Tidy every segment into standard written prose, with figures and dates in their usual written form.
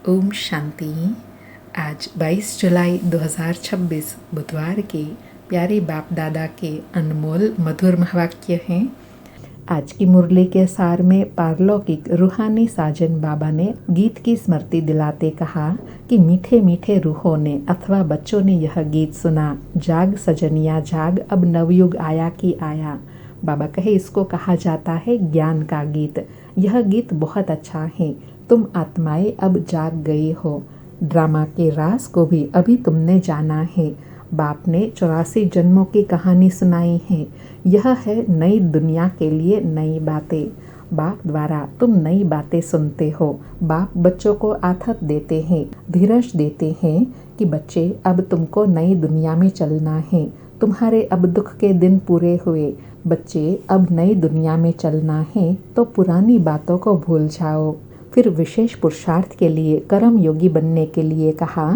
ओम शांति। आज 22 जुलाई 2026 बुधवार के प्यारे बाप दादा के अनमोल मधुर महावाक्य हैं। आज की मुरली के सार में पारलौकिक रूहानी साजन बाबा ने गीत की स्मृति दिलाते कहा कि मीठे मीठे रूहों ने अथवा बच्चों ने यह गीत सुना, जाग सजनिया जाग, अब नवयुग आया कि आया। बाबा कहे इसको कहा जाता है ज्ञान का गीत। यह गीत बहुत अच्छा है। तुम आत्माएं अब जाग गई हो। ड्रामा के राज को भी अभी तुमने जाना है। बाप ने 84 जन्मों की कहानी सुनाई है। यह है नई दुनिया के लिए नई बातें। बाप द्वारा तुम नई बातें सुनते हो। बाप बच्चों को आथत देते हैं, धीरज देते हैं कि बच्चे अब तुमको नई दुनिया में चलना है। तुम्हारे अब दुख के दिन पूरे हुए। बच्चे अब नई दुनिया में चलना है तो पुरानी बातों को भूल जाओ। फिर विशेष पुरुषार्थ के लिए कर्म योगी बनने के लिए कहा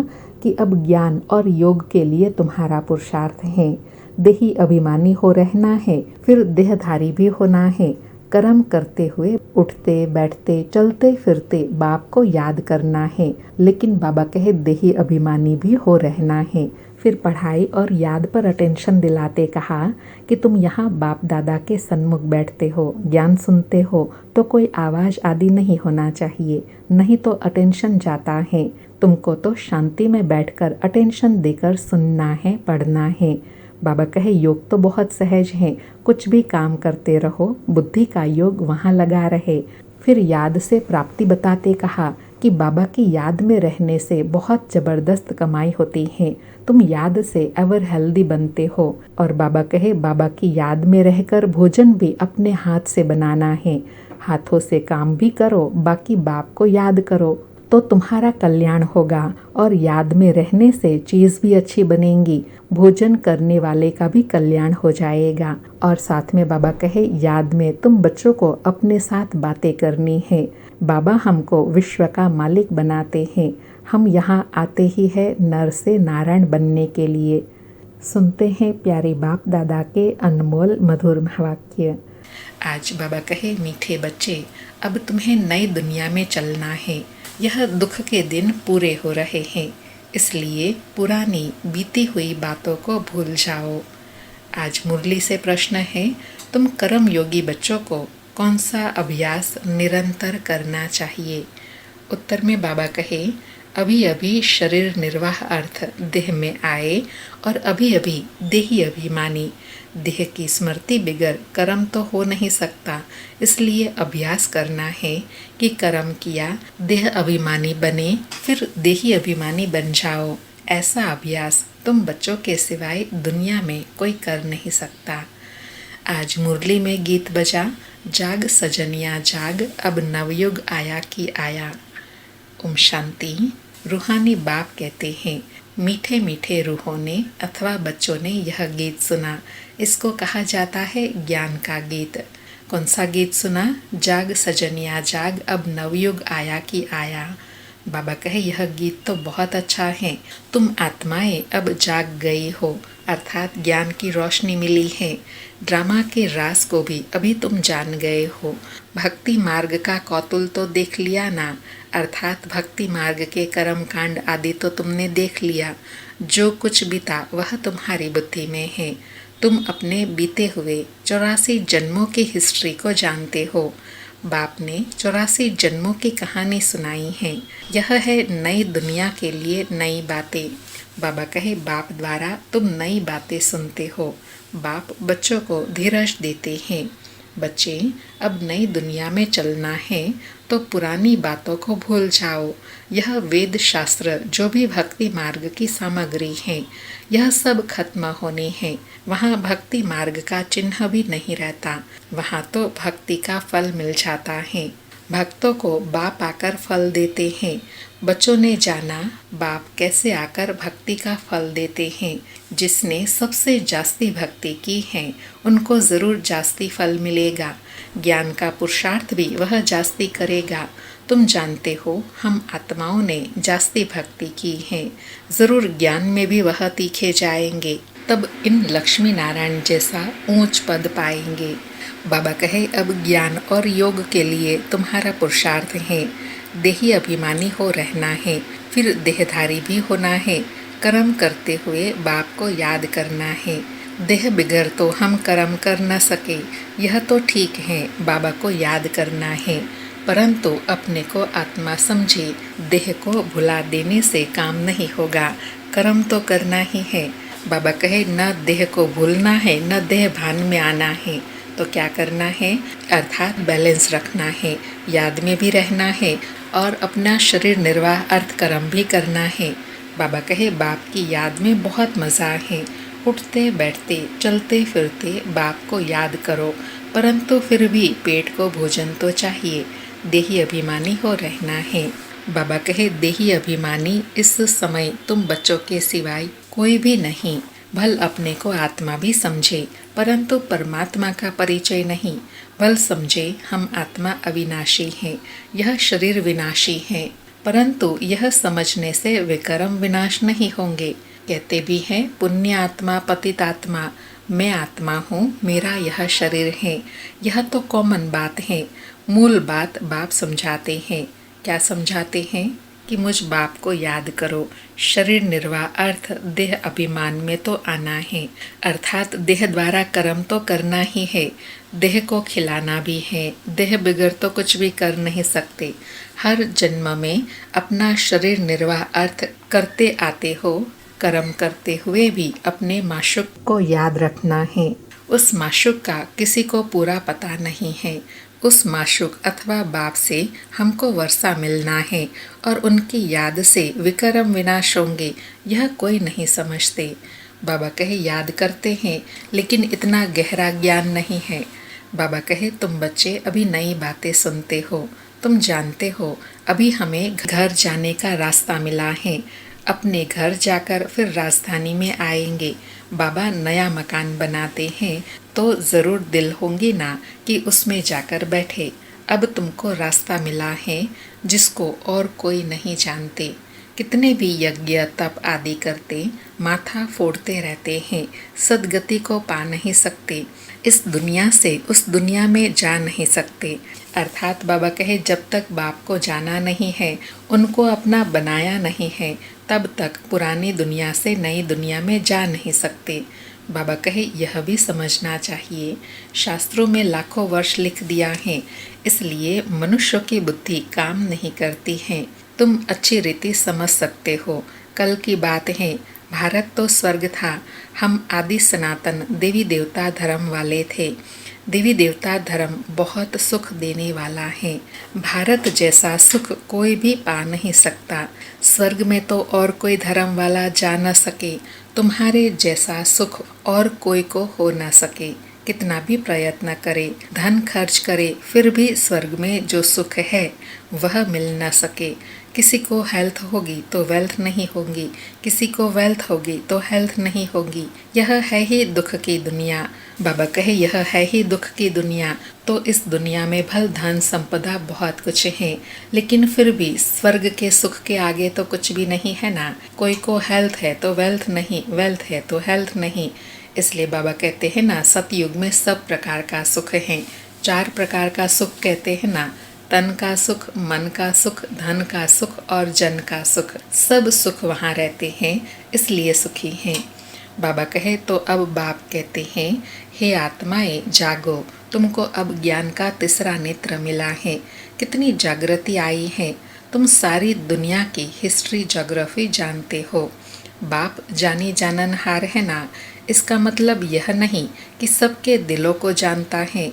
कि अब ज्ञान और योग के लिए तुम्हारा पुरुषार्थ है। देही अभिमानी हो रहना है, फिर देहधारी भी होना है। कर्म करते हुए उठते बैठते चलते फिरते बाप को याद करना है, लेकिन बाबा कहे देही अभिमानी भी हो रहना है। फिर पढ़ाई और याद पर अटेंशन दिलाते कहा कि तुम यहाँ बाप दादा के सन्मुख बैठते हो, ज्ञान सुनते हो तो कोई आवाज़ आदि नहीं होना चाहिए, नहीं तो अटेंशन जाता है। तुमको तो शांति में बैठकर अटेंशन देकर सुनना है, पढ़ना है। बाबा कहे योग तो बहुत सहज है, कुछ भी काम करते रहो, बुद्धि का योग वहाँ लगा रहे। फिर याद से प्राप्ति बताते कहा कि बाबा की याद में रहने से बहुत ज़बरदस्त कमाई होती है। तुम याद से एवर हेल्दी बनते हो। और बाबा कहे बाबा की याद में रहकर भोजन भी अपने हाथ से बनाना है। हाथों से काम भी करो, बाकी बाप को याद करो तो तुम्हारा कल्याण होगा। और याद में रहने से चीज़ भी अच्छी बनेंगी, भोजन करने वाले का भी कल्याण हो जाएगा। और साथ में बाबा कहे याद में तुम बच्चों को अपने साथ बातें करनी है। बाबा हमको विश्व का मालिक बनाते हैं। हम यहाँ आते ही है नर से नारायण बनने के लिए। सुनते हैं प्यारे बाप दादा के अनमोल मधुर वाक्य। आज बाबा कहे मीठे बच्चे, अब तुम्हें नई दुनिया में चलना है। यह दुख के दिन पूरे हो रहे हैं, इसलिए पुरानी बीती हुई बातों को भूल जाओ। आज मुरली से प्रश्न है, तुम कर्म योगी बच्चों को कौन सा अभ्यास निरंतर करना चाहिए? उत्तर में बाबा कहे अभी अभी शरीर निर्वाह अर्थ देह में आए और अभी अभी देही अभिमानी। देह की स्मृति बिगर कर्म तो हो नहीं सकता, इसलिए अभ्यास करना है कि कर्म किया, देह अभिमानी बने, फिर देही अभिमानी बन जाओ। ऐसा अभ्यास तुम बच्चों के सिवाय दुनिया में कोई कर नहीं सकता। आज मुरली में गीत बजा, जाग सजनिया जाग, अब नवयुग आया कि आया। ओम शांति। रूहानी बाप कहते हैं मीठे मीठे रूहों ने अथवा बच्चों ने यह गीत सुना, इसको कहा जाता है ज्ञान का गीत। कौन सा गीत सुना? जाग सजनिया जाग, अब नवयुग आया कि आया। बाबा कहे यह गीत तो बहुत अच्छा है। तुम आत्माएं अब जाग गई हो, अर्थात ज्ञान की रोशनी मिली है। ड्रामा के राज को भी अभी तुम जान गए हो। भक्ति मार्ग का कौतुल तो देख लिया ना, अर्थात भक्ति मार्ग के कर्म कांड आदि तो तुमने देख लिया। जो कुछ बीता वह तुम्हारी बुद्धि में है। तुम अपने बीते हुए 84 जन्मों की हिस्ट्री को जानते हो। बाप ने 84 जन्मों की कहानी सुनाई है। यह है नई दुनिया के लिए नई बातें। बाबा कहे बाप द्वारा तुम नई बातें सुनते हो। बाप बच्चों को धीरज देते हैं। बच्चे अब नई दुनिया में चलना है तो पुरानी बातों को भूल जाओ। यह वेद शास्त्र जो भी भक्ति मार्ग की सामग्री है, यह सब खत्म होनी है। वहाँ भक्ति मार्ग का चिन्ह भी नहीं रहता, वहाँ तो भक्ति का फल मिल जाता है। भक्तों को बाप आकर फल देते हैं। बच्चों ने जाना बाप कैसे आकर भक्ति का फल देते हैं। जिसने सबसे जास्ती भक्ति की है उनको ज़रूर जास्ती फल मिलेगा। ज्ञान का पुरुषार्थ भी वह जास्ती करेगा। तुम जानते हो हम आत्माओं ने जास्ती भक्ति की है, ज़रूर ज्ञान में भी वह तीखे जाएंगे, तब इन लक्ष्मी नारायण जैसा ऊंच पद पाएंगे। बाबा कहे अब ज्ञान और योग के लिए तुम्हारा पुरुषार्थ है। देही अभिमानी हो रहना है, फिर देहधारी भी होना है। कर्म करते हुए बाप को याद करना है। देह बिगड़ तो हम कर्म कर न सके, यह तो ठीक है, बाबा को याद करना है। परंतु अपने को आत्मा समझे, देह को भुला देने से काम नहीं होगा, कर्म तो करना ही है। बाबा कहे न देह को भूलना है, न देह भान में आना है, तो क्या करना है? अर्थात बैलेंस रखना है, याद में भी रहना है और अपना शरीर निर्वाह अर्थ कर्म भी करना है। बाबा कहे बाप की याद में बहुत मज़ा है। उठते बैठते चलते फिरते बाप को याद करो, परंतु फिर भी पेट को भोजन तो चाहिए। देही अभिमानी हो रहना है। बाबा कहे देही अभिमानी इस समय तुम बच्चों के सिवाय कोई भी नहीं। भल अपने को आत्मा भी समझे, परंतु परमात्मा का परिचय नहीं। भल समझे हम आत्मा अविनाशी हैं, यह शरीर विनाशी है, परंतु यह समझने से विकर्म विनाश नहीं होंगे। कहते भी हैं पुण्य आत्मा पतित आत्मा, मैं आत्मा हूँ, मेरा यह शरीर है। यह तो कॉमन बात है। मूल बात बाप समझाते हैं। क्या समझाते हैं? कि मुझ बाप को याद करो। शरीर निर्वाह अर्थ देह अभिमान में तो आना है, अर्थात देह द्वारा कर्म तो करना ही है, देह को खिलाना भी है। देह बिगड़ तो कुछ भी कर नहीं सकते। हर जन्म में अपना शरीर निर्वाह अर्थ करते आते हो। कर्म करते हुए भी अपने माशूक को याद रखना है। उस माशूक का किसी को पूरा पता नहीं है। उस माशूक अथवा बाप से हमको वर्षा मिलना है और उनकी याद से विकर्म विनाश होंगे, यह कोई नहीं समझते। बाबा कहे याद करते हैं, लेकिन इतना गहरा ज्ञान नहीं है। बाबा कहे तुम बच्चे अभी नई बातें सुनते हो, तुम जानते हो अभी हमें घर जाने का रास्ता मिला है। अपने घर जाकर फिर राजधानी में आएंगे। बाबा नया मकान बनाते हैं तो ज़रूर दिल होंगी ना कि उसमें जाकर बैठे। अब तुमको रास्ता मिला है जिसको और कोई नहीं जानते। कितने भी यज्ञ तप आदि करते, माथा फोड़ते रहते हैं, सदगति को पा नहीं सकते। इस दुनिया से उस दुनिया में जा नहीं सकते। अर्थात बाबा कहे जब तक बाप को जाना नहीं है, उनको अपना बनाया नहीं है, तब तक पुरानी दुनिया से नई दुनिया में जा नहीं सकते। बाबा कहे यह भी समझना चाहिए, शास्त्रों में लाखों वर्ष लिख दिया है, इसलिए मनुष्य की बुद्धि काम नहीं करती है। तुम अच्छी रीति समझ सकते हो। कल की बात है, भारत तो स्वर्ग था। हम आदि सनातन देवी देवता धर्म वाले थे। देवी देवता धर्म बहुत सुख देने वाला है। भारत जैसा सुख कोई भी पा नहीं सकता। स्वर्ग में तो और कोई धर्म वाला जा न सके, तुम्हारे जैसा सुख और कोई को हो न सके। कितना भी प्रयत्न करे, धन खर्च करे, फिर भी स्वर्ग में जो सुख है वह मिल न सके। किसी को हेल्थ होगी तो वेल्थ नहीं होगी, किसी को वेल्थ होगी तो हेल्थ नहीं होगी। यह है ही दुख की दुनिया। बाबा कहे यह है ही दुख की दुनिया। तो इस दुनिया में भल धन संपदा बहुत कुछ है, लेकिन फिर भी स्वर्ग के सुख के आगे तो कुछ भी नहीं है ना। कोई को हेल्थ है तो वेल्थ नहीं, वेल्थ है तो हेल्थ नहीं। इसलिए बाबा कहते हैं ना, सतयुग में सब प्रकार का सुख है। 4 प्रकार का सुख कहते हैं ना, तन का सुख, मन का सुख, धन का सुख और जन का सुख। सब सुख वहाँ रहते हैं, इसलिए सुखी हैं। बाबा कहे तो अब बाप कहते हैं, हे आत्माएं जागो, तुमको अब ज्ञान का तीसरा नेत्र मिला है। कितनी जागृति आई है। तुम सारी दुनिया की हिस्ट्री ज्योग्राफी जानते हो। बाप जानी जाननहार है ना, इसका मतलब यह नहीं कि सबके दिलों को जानता है।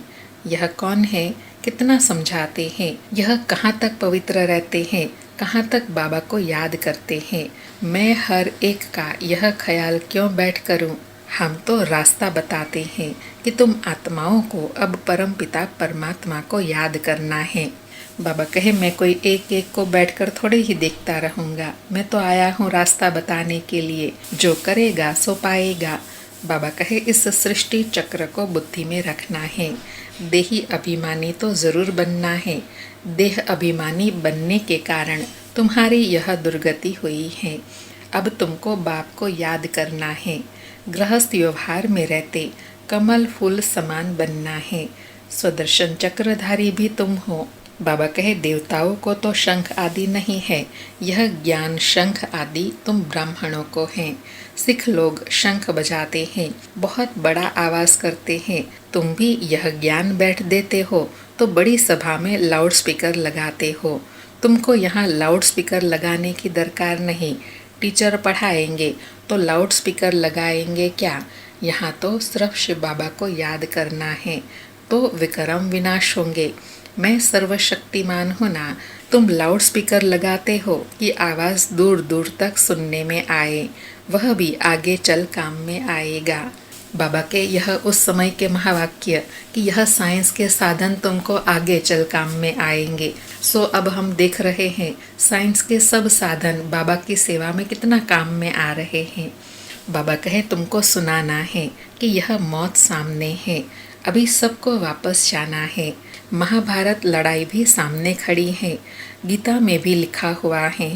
यह कौन है, कितना समझाते हैं, यह कहाँ तक पवित्र रहते हैं, कहाँ तक बाबा को याद करते हैं। मैं हर एक का यह ख्याल क्यों बैठ करूं। हम तो रास्ता बताते हैं कि तुम आत्माओं को अब परमपिता परमात्मा को याद करना है। बाबा कहे मैं कोई एक एक को बैठकर थोड़े ही देखता रहूँगा, मैं तो आया हूँ रास्ता बताने के लिए। जो करेगा सो पाएगा। बाबा कहे इस सृष्टि चक्र को बुद्धि में रखना है। देही अभिमानी तो जरूर बनना है। देह अभिमानी बनने के कारण तुम्हारी यह दुर्गति हुई है। अब तुमको बाप को याद करना है। गृहस्थ व्यवहार में रहते कमल फूल समान बनना है। स्वदर्शन चक्रधारी भी तुम हो। बाबा कहे देवताओं को तो शंख आदि नहीं है, यह ज्ञान शंख आदि तुम ब्राह्मणों को है। सिख लोग शंख बजाते हैं, बहुत बड़ा आवाज करते हैं, तुम भी यह ज्ञान बैठ देते हो तो बड़ी सभा में लाउड स्पीकर लगाते हो। तुमको यहाँ लाउड स्पीकर लगाने की दरकार नहीं, टीचर पढ़ाएंगे तो लाउड स्पीकर लगाएंगे क्या, यहाँ तो सिर्फ शिव बाबा को याद करना है तो विक्रम विनाश होंगे। मैं सर्वशक्तिमान हूँ ना, तुम लाउड स्पीकर लगाते हो कि आवाज दूर दूर तक सुनने में आए, वह भी आगे चल काम में आएगा। बाबा के यह उस समय के महावाक्य कि यह साइंस के साधन तुमको आगे चल काम में आएंगे। सो अब हम देख रहे हैं साइंस के सब साधन बाबा की सेवा में कितना काम में आ रहे हैं। बाबा कहे तुमको सुनाना है कि यह मौत सामने है, अभी सबको वापस जाना है। महाभारत लड़ाई भी सामने खड़ी है, गीता में भी लिखा हुआ है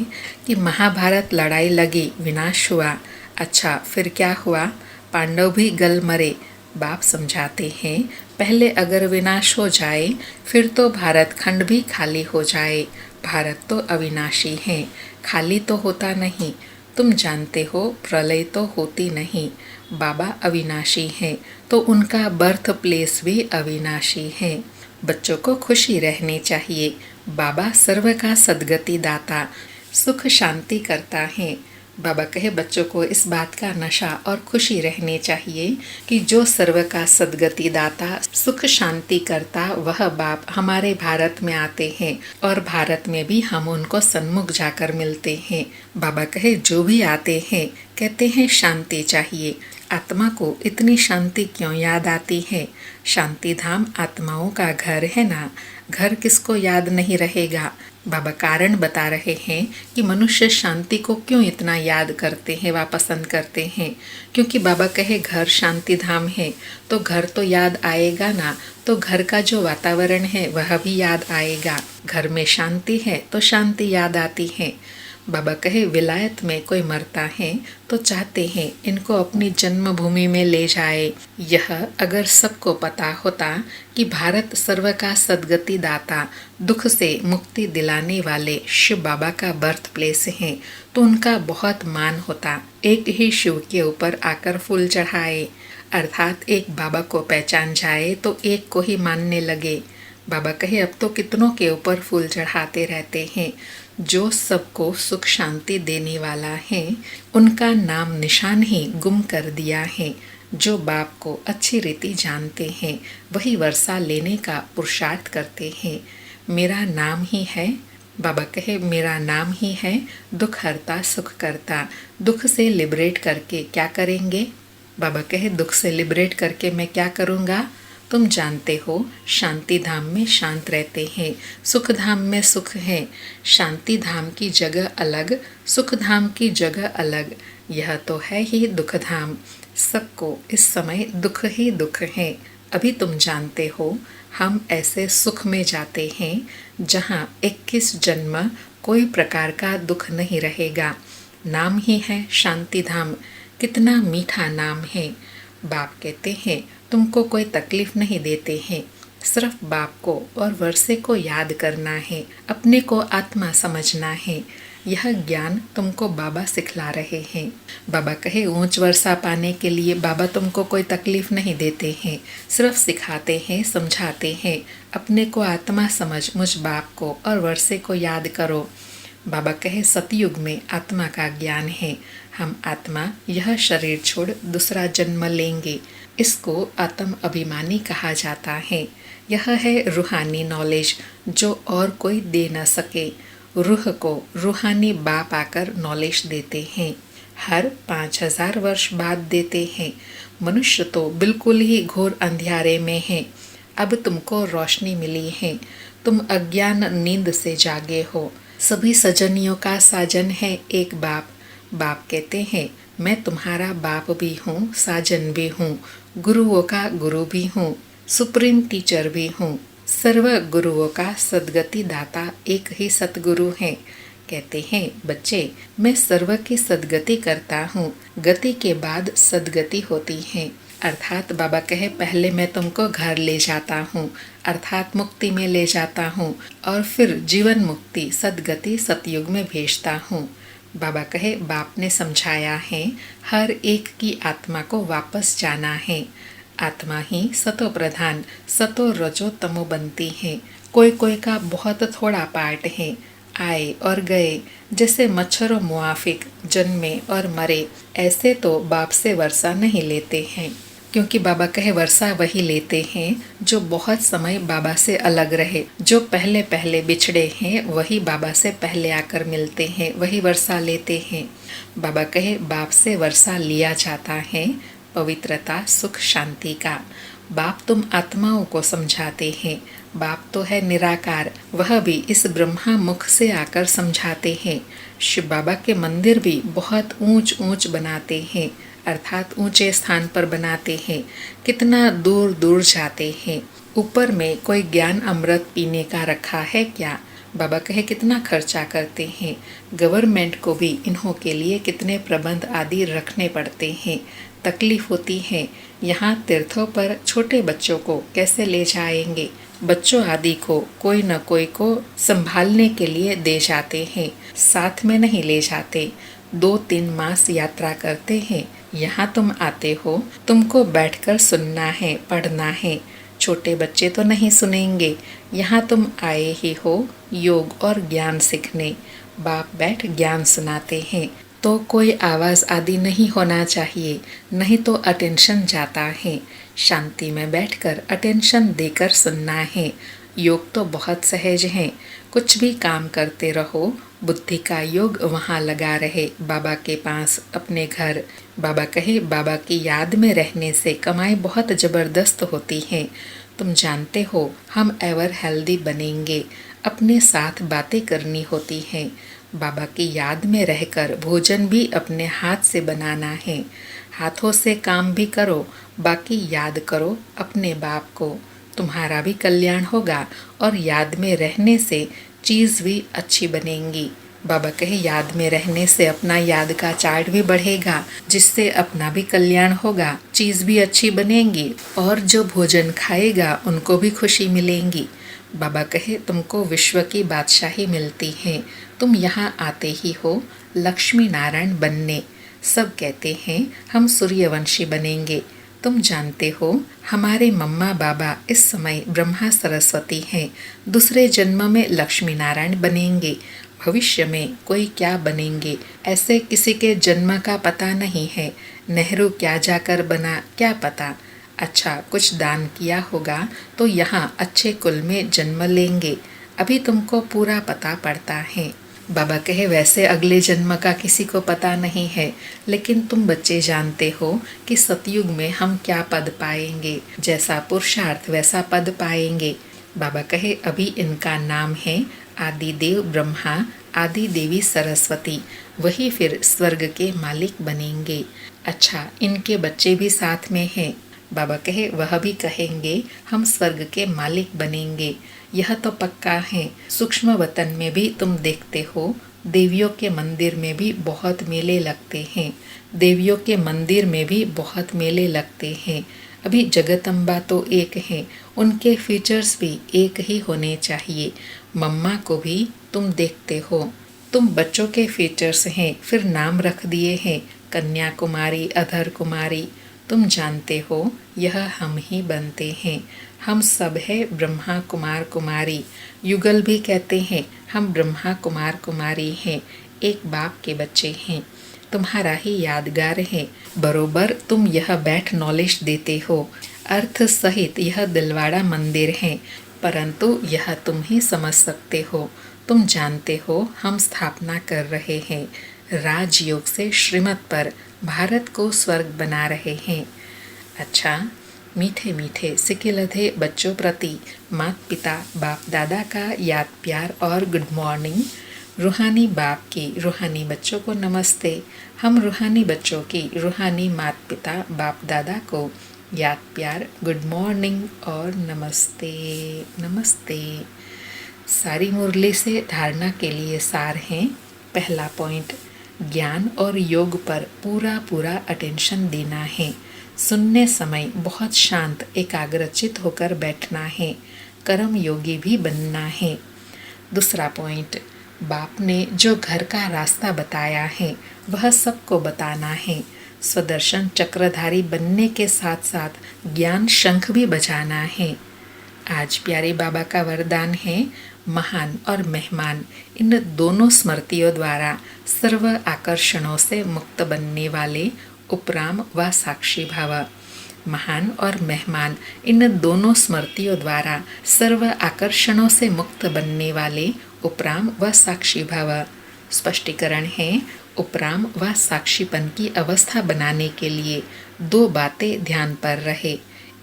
कि महाभारत लड़ाई लगी विनाश हुआ। अच्छा फिर क्या हुआ, पांडव भी गल मरे। बाप समझाते हैं पहले अगर विनाश हो जाए फिर तो भारत खंड भी खाली हो जाए। भारत तो अविनाशी है, खाली तो होता नहीं। तुम जानते हो प्रलय तो होती नहीं। बाबा अविनाशी हैं तो उनका बर्थ प्लेस भी अविनाशी है। बच्चों को खुशी रहनी चाहिए। बाबा सर्व का सद्गति दाता, सुख शांति करता है। बाबा कहे बच्चों को इस बात का नशा और खुशी रहनी चाहिए कि जो सर्व का सद्गति दाता सुख शांति करता वह बाप हमारे भारत में आते हैं और भारत में भी हम उनको सन्मुख जाकर मिलते हैं। बाबा कहे जो भी आते हैं कहते हैं शांति चाहिए। आत्मा को इतनी शांति क्यों याद आती है, शांति धाम आत्माओं का घर है ना, घर किसको याद नहीं रहेगा। बाबा कारण बता रहे हैं कि मनुष्य शांति को क्यों इतना याद करते हैं व पसंद करते हैं, क्योंकि बाबा कहे घर शांति धाम है तो घर तो याद आएगा ना, तो घर का जो वातावरण है वह भी याद आएगा। घर में शांति है तो शांति याद आती है। बाबा कहे विलायत में कोई मरता है तो चाहते हैं इनको अपनी जन्मभूमि में ले जाए। यह अगर सबको पता होता कि भारत सर्व का सद्गति दाता दुख से मुक्ति दिलाने वाले शिव बाबा का बर्थ प्लेस है तो उनका बहुत मान होता। एक ही शिव के ऊपर आकर फूल चढ़ाए, अर्थात एक बाबा को पहचान जाए तो एक को ही मानने लगे। बाबा कहे अब तो कितनों के ऊपर फूल चढ़ाते रहते हैं। जो सबको सुख शांति देने वाला है उनका नाम निशान ही गुम कर दिया है। जो बाप को अच्छी रीति जानते हैं वही वर्षा लेने का पुरुषार्थ करते हैं। मेरा नाम ही है, बाबा कहे मेरा नाम ही है दुख हरता सुख करता। दुख से लिबरेट करके क्या करेंगे? बाबा कहे दुख से लिबरेट करके मैं क्या करूँगा? तुम जानते हो शांति धाम में शांत रहते हैं, सुख धाम में सुख है। शांति धाम की जगह अलग, सुख धाम की जगह अलग। यह तो है ही दुख धाम। सबको इस समय दुख ही दुख है। अभी तुम जानते हो हम ऐसे सुख में जाते हैं जहाँ 21 जन्म कोई प्रकार का दुख नहीं रहेगा। नाम ही है शांति धाम। कितना मीठा नाम है। बाप कहते हैं तुमको कोई तकलीफ नहीं देते हैं, सिर्फ बाप को और वर्षे को याद करना है, अपने को आत्मा समझना है। यह ज्ञान तुमको बाबा सिखला रहे हैं। बाबा कहे ऊंच वर्षा पाने के लिए बाबा तुमको कोई तकलीफ नहीं देते हैं, सिर्फ सिखाते हैं, समझाते हैं। अपने को आत्मा समझ मुझ बाप को और वर्षे को याद करो। बाबा कहे सतयुग में आत्मा का ज्ञान है। हम आत्मा यह शरीर छोड़ दूसरा जन्म लेंगे। इसको आत्म अभिमानी कहा जाता है। यह है रूहानी नॉलेज जो और कोई दे न सके। रूह को रूहानी बाप आकर नॉलेज देते हैं। हर 5000 वर्ष बाद देते हैं। मनुष्य तो बिल्कुल ही घोर अंधियारे में है। अब तुमको रोशनी मिली है। तुम अज्ञान नींद से जागे हो। सभी सजनियों का साजन है एक बाप। बाप कहते हैं मैं तुम्हारा बाप भी हूँ, साजन भी हूँ, गुरुओं का गुरु भी हूँ, सुप्रीम टीचर भी हूँ। सर्व गुरुओं का सद्गति दाता एक ही सतगुरु है। कहते हैं बच्चे मैं सर्व की सद्गति करता हूँ। गति के बाद सद्गति होती है। अर्थात बाबा कहे पहले मैं तुमको घर ले जाता हूँ, अर्थात मुक्ति में ले जाता हूँ, और फिर जीवन मुक्ति सदगति सतयुग में भेजता हूँ। बाबा कहे बाप ने समझाया है हर एक की आत्मा को वापस जाना है। आत्मा ही सतो प्रधान सतो रजो तमो बनती है। कोई कोई का बहुत थोड़ा पार्ट है, आए और गए, जैसे मच्छरों मुआफिक जन्मे और मरे। ऐसे तो बाप से वर्षा नहीं लेते हैं, क्योंकि बाबा कहे वर्षा वही लेते हैं जो बहुत समय बाबा से अलग रहे। जो पहले पहले बिछड़े हैं वही बाबा से पहले आकर मिलते हैं, वही वर्षा लेते हैं। बाबा कहे बाप से वर्षा लिया जाता है पवित्रता सुख शांति का। बाप तुम आत्माओं को समझाते हैं। बाप तो है निराकार, वह भी इस ब्रह्मा मुख से आकर समझाते हैं। शिव बाबा के मंदिर भी बहुत ऊंच ऊंच बनाते हैं, अर्थात ऊंचे स्थान पर बनाते हैं। कितना दूर दूर जाते हैं। ऊपर में कोई ज्ञान अमृत पीने का रखा है क्या? बाबा कहे कितना खर्चा करते हैं। गवर्नमेंट को भी इन्हों के लिए कितने प्रबंध आदि रखने पड़ते हैं। तकलीफ होती है। यहाँ तीर्थों पर छोटे बच्चों को कैसे ले जाएंगे? बच्चों आदि को कोई न कोई को संभालने के लिए दे जाते हैं, साथ में नहीं ले जाते। 2-3 मास यात्रा करते हैं। यहाँ तुम आते हो, तुमको बैठकर सुनना है, पढ़ना है। छोटे बच्चे तो नहीं सुनेंगे। यहाँ तुम आए ही हो योग और ज्ञान सीखने। बाप बैठ ज्ञान सुनाते हैं, तो कोई आवाज़ आदि नहीं होना चाहिए, नहीं तो अटेंशन जाता है। शांति में बैठकर अटेंशन देकर सुनना है। योग तो बहुत सहज है, कुछ भी काम करते रहो। बुद्धि का योग वहाँ लगा रहे, बाबा के पास, अपने घर। बाबा कहे बाबा की याद में रहने से कमाई बहुत ज़बरदस्त होती है। तुम जानते हो हम एवर हेल्दी बनेंगे। अपने साथ बातें करनी होती हैं। बाबा की याद में रहकर भोजन भी अपने हाथ से बनाना है। हाथों से काम भी करो, बाकी याद करो अपने बाप को। तुम्हारा भी कल्याण होगा और याद में रहने से चीज़ भी अच्छी बनेंगी। बाबा कहे याद में रहने से अपना याद का चार्ट भी बढ़ेगा, जिससे अपना भी कल्याण होगा, चीज़ भी अच्छी बनेंगी, और जो भोजन खाएगा उनको भी खुशी मिलेंगी। बाबा कहे तुमको विश्व की बादशाही मिलती है। तुम यहाँ आते ही हो लक्ष्मी नारायण बनने। सब कहते हैं हम सूर्यवंशी बनेंगे। तुम जानते हो हमारे मम्मा बाबा इस समय ब्रह्मा सरस्वती हैं। दूसरे जन्म में लक्ष्मी नारायण बनेंगे। भविष्य में कोई क्या बनेंगे ऐसे किसी के जन्म का पता नहीं है। नेहरू क्या जाकर बना क्या पता। अच्छा कुछ दान किया होगा तो यहाँ अच्छे कुल में जन्म लेंगे। अभी तुमको पूरा पता पड़ता है। बाबा कहे वैसे अगले जन्म का किसी को पता नहीं है, लेकिन तुम बच्चे जानते हो कि सतयुग में हम क्या पद पाएंगे। जैसा पुरुषार्थ वैसा पद पाएंगे। बाबा कहे अभी इनका नाम है आदिदेव ब्रह्मा, आदि देवी सरस्वती। वही फिर स्वर्ग के मालिक बनेंगे। अच्छा इनके बच्चे भी साथ में हैं। बाबा कहे वह भी कहेंगे हम स्वर्ग के मालिक बनेंगे। यह तो पक्का है। सूक्ष्म वतन में भी तुम देखते हो, देवियों के मंदिर में भी बहुत मेले लगते हैं। देवियों के मंदिर में भी बहुत मेले लगते हैं। अभी जगदम्बा तो एक है, उनके फीचर्स भी एक ही होने चाहिए। मम्मा को भी तुम देखते हो, तुम बच्चों के फीचर्स हैं, फिर नाम रख दिए हैं कन्याकुमारी, अधर कुमारी। तुम जानते हो यह हम ही बनते हैं। हम सब है ब्रह्मा कुमार कुमारी। युगल भी कहते हैं हम ब्रह्मा कुमार कुमारी हैं, एक बाप के बच्चे हैं। तुम्हारा ही यादगार है। बरोबर तुम यह बैठ नॉलेज देते हो। अर्थ सहित यह दिलवाड़ा मंदिर है, परंतु यह तुम ही समझ सकते हो। तुम जानते हो हम स्थापना कर रहे हैं। राजयोग से श्रीमत पर भारत को स्वर्ग बना रहे हैं। अच्छा मीठे मीठे सिकिलधे बच्चों प्रति माता पिता बाप दादा का याद प्यार और गुड मॉर्निंग। रूहानी बाप की रूहानी बच्चों को नमस्ते। हम रूहानी बच्चों की रूहानी माता पिता बाप दादा को याद प्यार गुड मॉर्निंग और नमस्ते नमस्ते। सारी मुरली से धारणा के लिए सार हैं। पहला पॉइंट, ज्ञान और योग पर पूरा पूरा अटेंशन देना है। सुनने समय बहुत शांत एकाग्रचित होकर बैठना है। कर्म योगी भी बनना है। दूसरा पॉइंट, बाप ने जो घर का रास्ता बताया है वह सबको बताना है। स्वदर्शन चक्रधारी बनने के साथ साथ ज्ञान शंख भी बजाना है। आज प्यारे बाबा का वरदान है, महान और मेहमान इन दोनों स्मृतियों द्वारा सर्व आकर्षणों से मुक्त बनने वाले उपराम व साक्षी भाव। महान और मेहमान इन दोनों स्मृतियों द्वारा सर्व आकर्षणों से मुक्त बनने वाले उपराम व साक्षी भाव। स्पष्टीकरण है, उपराम व साक्षीपन की अवस्था बनाने के लिए दो बातें ध्यान पर रहे।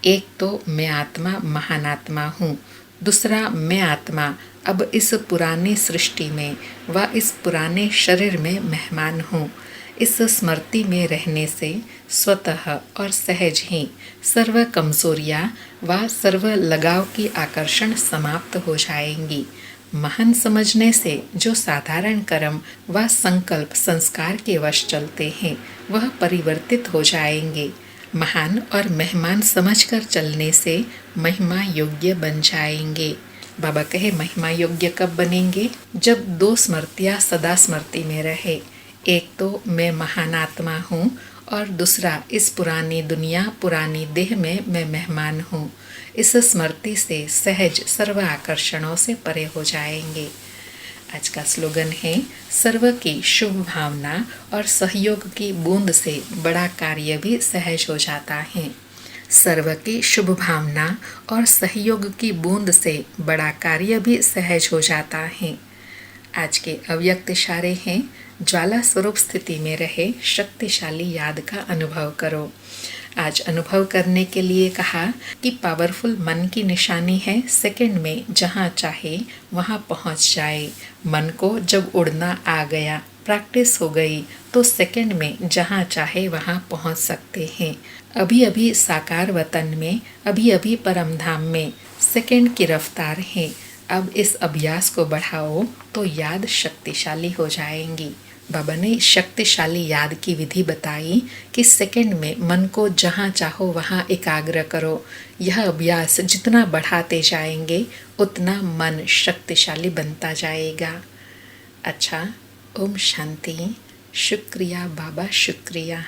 एक तो मैं आत्मा महान आत्मा हूँ, दूसरा मैं आत्मा अब इस पुरानी सृष्टि में व इस पुराने शरीर में मेहमान हूँ। इस स्मृति में रहने से स्वतः और सहज ही सर्व कमजोरियाँ व सर्व लगाव की आकर्षण समाप्त हो जाएंगी। महान समझने से जो साधारण कर्म व संकल्प संस्कार के वश चलते हैं वह परिवर्तित हो जाएंगे। महान और मेहमान समझकर चलने से महिमा योग्य बन जाएंगे। बाबा कहे, महिमा योग्य कब बनेंगे? जब दो स्मृतियाँ सदा स्मृति में रहे। एक तो मैं महान आत्मा हूँ और दूसरा इस पुरानी दुनिया पुरानी देह में मैं मेहमान हूँ। इस स्मृति से सहज सर्व आकर्षणों से परे हो जाएंगे। आज का स्लोगन है, सर्व की शुभ भावना और सहयोग की बूंद से बड़ा कार्य भी सहज हो जाता है। सर्व की शुभ भावना और सहयोग की बूंद से बड़ा कार्य भी सहज हो जाता है। आज के अव्यक्त इशारे हैं, ज्वाला स्वरूप स्थिति में रहे शक्तिशाली याद का अनुभव करो। आज अनुभव करने के लिए कहा कि पावरफुल मन की निशानी है सेकंड में जहाँ चाहे वहाँ पहुँच जाए। मन को जब उड़ना आ गया, प्रैक्टिस हो गई, तो सेकंड में जहाँ चाहे वहाँ पहुँच सकते हैं। अभी अभी साकार वतन में, अभी अभी परमधाम में सेकंड की रफ्तार है। अब इस अभ्यास को बढ़ाओ तो याद शक्तिशाली हो जाएंगी। बाबा ने शक्तिशाली याद की विधि बताई कि सेकंड में मन को जहाँ चाहो वहाँ एकाग्र करो। यह अभ्यास जितना बढ़ाते जाएंगे उतना मन शक्तिशाली बनता जाएगा। अच्छा, ओम शांति। शुक्रिया बाबा, शुक्रिया।